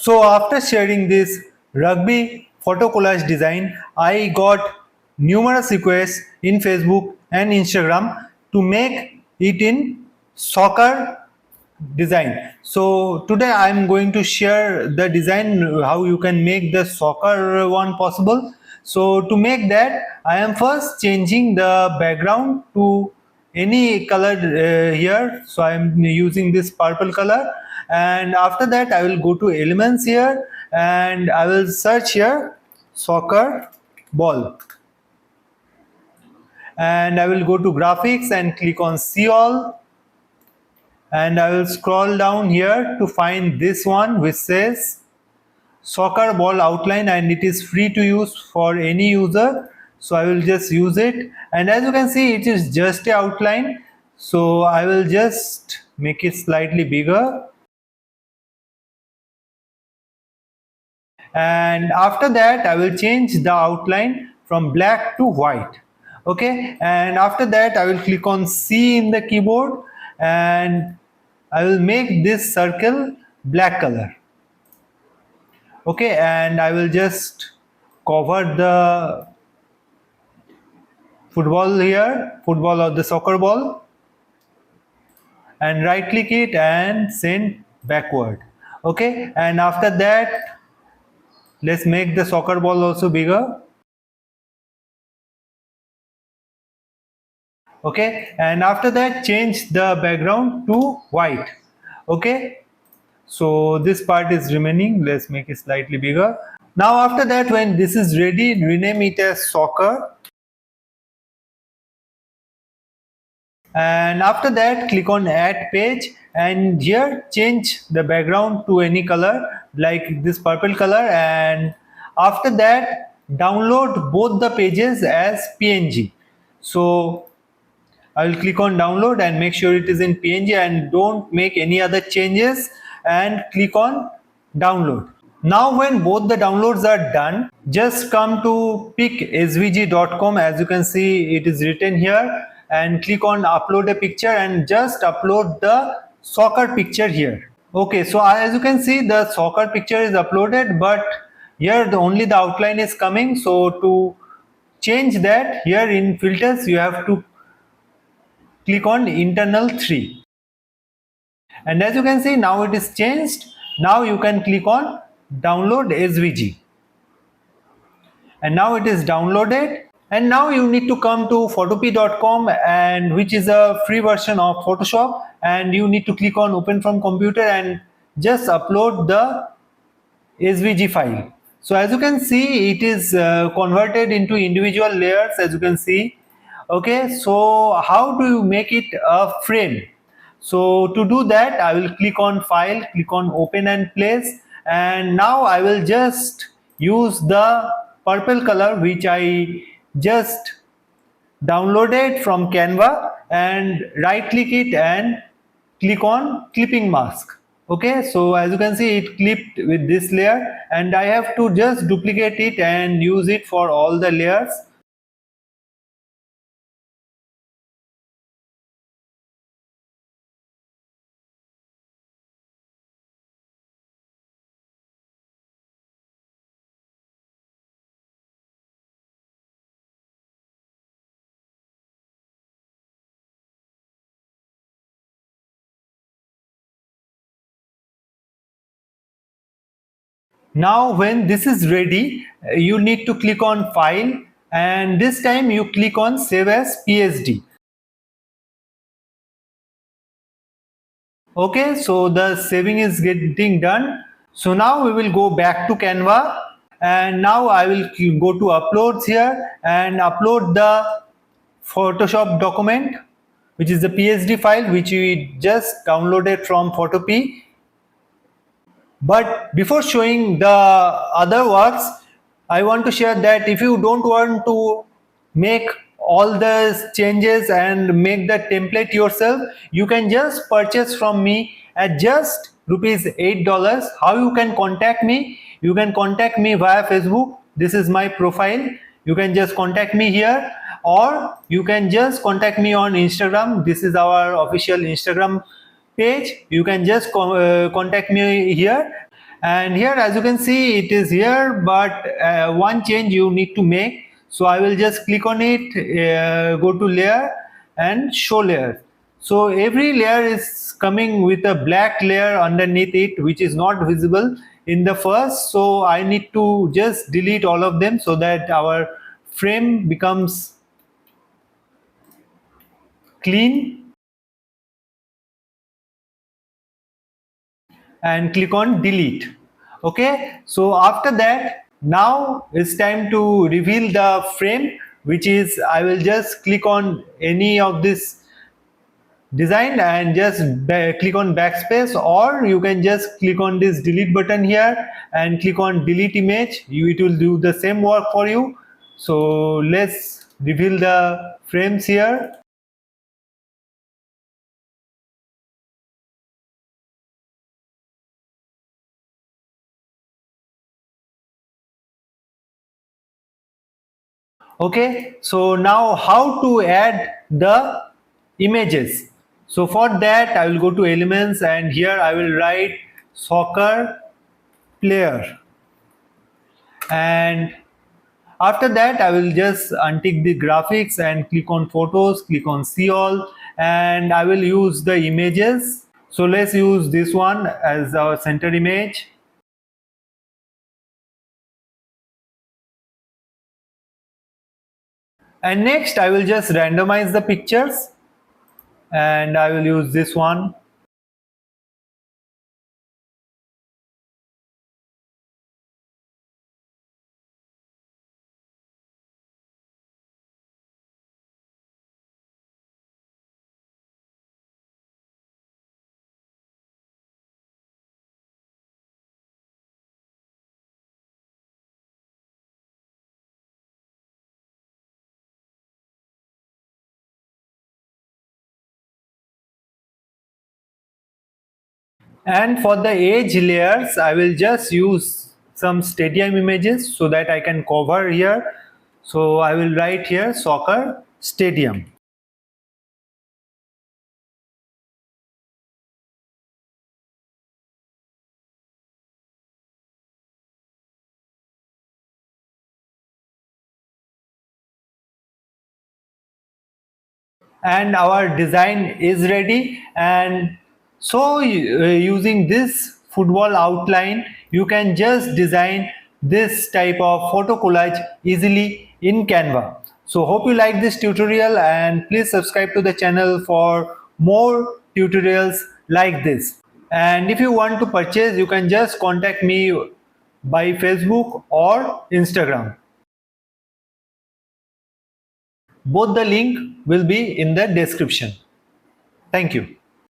So after sharing this rugby photo collage design, I got numerous requests in Facebook and Instagram to make it in soccer design. So today I am going to share the design how you can make the soccer one possible. So to make that, I am first changing the background to any color here. So I am using this purple color, and after that I will go to elements here and I will search here soccer ball, and I will go to graphics and click on see all, and I will scroll down here to find this one which says soccer ball outline, and it is free to use for any user. So I will just use it, and as you can see it is just a outline, so I will just make it slightly bigger, and after that I will change the outline from black to white. Okay, and after that I will click on C in the keyboard and I will make this circle black color. Okay, and I will just cover the football here, football or the soccer ball, and right click it and send backward. Okay, and after that let's make the soccer ball also bigger. Okay, and after that change the background to white. Okay, so this part is remaining, let's make it slightly bigger. Now after that, when this is ready, rename it as soccer, and after that click on add page, and here change the background to any color like this purple color, and after that download both the pages as PNG. So I will click on download and make sure it is in PNG, and don't make any other changes, and click on download. Now when both the downloads are done, just come to picsvg.com, as you can see it is written here, and click on upload a picture and just upload the soccer picture here. Okay, so as you can see the soccer picture is uploaded, but here only the outline is coming. So to change that, here in filters you have to click on internal 3, and as you can see now it is changed. Now you can click on download SVG, and now it is downloaded, and now you need to come to photopea.com, and which is a free version of Photoshop, and you need to click on open from computer and just upload the SVG file. So as you can see it is converted into individual layers, as you can see. Okay, so how do you make it a frame? So to do that I will click on file, click on open and place, and now I will just use the purple color which I just downloaded from Canva, and right click it and click on clipping mask. Okay, so as you can see it clipped with this layer, and I have to just duplicate it and use it for all the layers. Now when this is ready, you need to click on file, and this time you click on save as PSD. Okay, so the saving is getting done. So now we will go back to Canva, and now I will go to uploads here and upload the Photoshop document, which is the PSD file which we just downloaded from Photopea. But before showing the other works, I want to share that if you don't want to make all the changes and make the template yourself, you can just purchase from me at just rupees $8. How you can contact me? You can contact me via Facebook. This is my profile. You can just contact me here, or you can just contact me on Instagram. This is our official Instagram page. You can just contact me here, And here, as you can see, it is here, but one change you need to make. So I will just click on it, go to layer and show layer. So every layer is coming with a black layer underneath it, which is not visible in the first. So I need to just delete all of them so that our frame becomes clean, and click on delete. Okay, so after that, now it's time to reveal the frame, which is I will just click on any of this design and just click on backspace, or you can just click on this delete button here and click on delete image. It will do the same work for you. So let's reveal the frames here. Okay, so now how to add the images? So for that I will go to elements, and here I will write soccer player, and after that I will just untick the graphics and click on photos, click on see all, and I will use the images. So let's use this one as our center image. And next I will just randomize the pictures, and I will use this one. And for the edge layers, I will just use some stadium images so that I can cover here. So I will write here soccer stadium. And our design is ready. And so using this football outline, you can just design this type of photo collage easily in Canva. So hope you like this tutorial, and please subscribe to the channel for more tutorials like this. And if you want to purchase, you can just contact me by Facebook or Instagram. Both the link will be in the description. Thank you.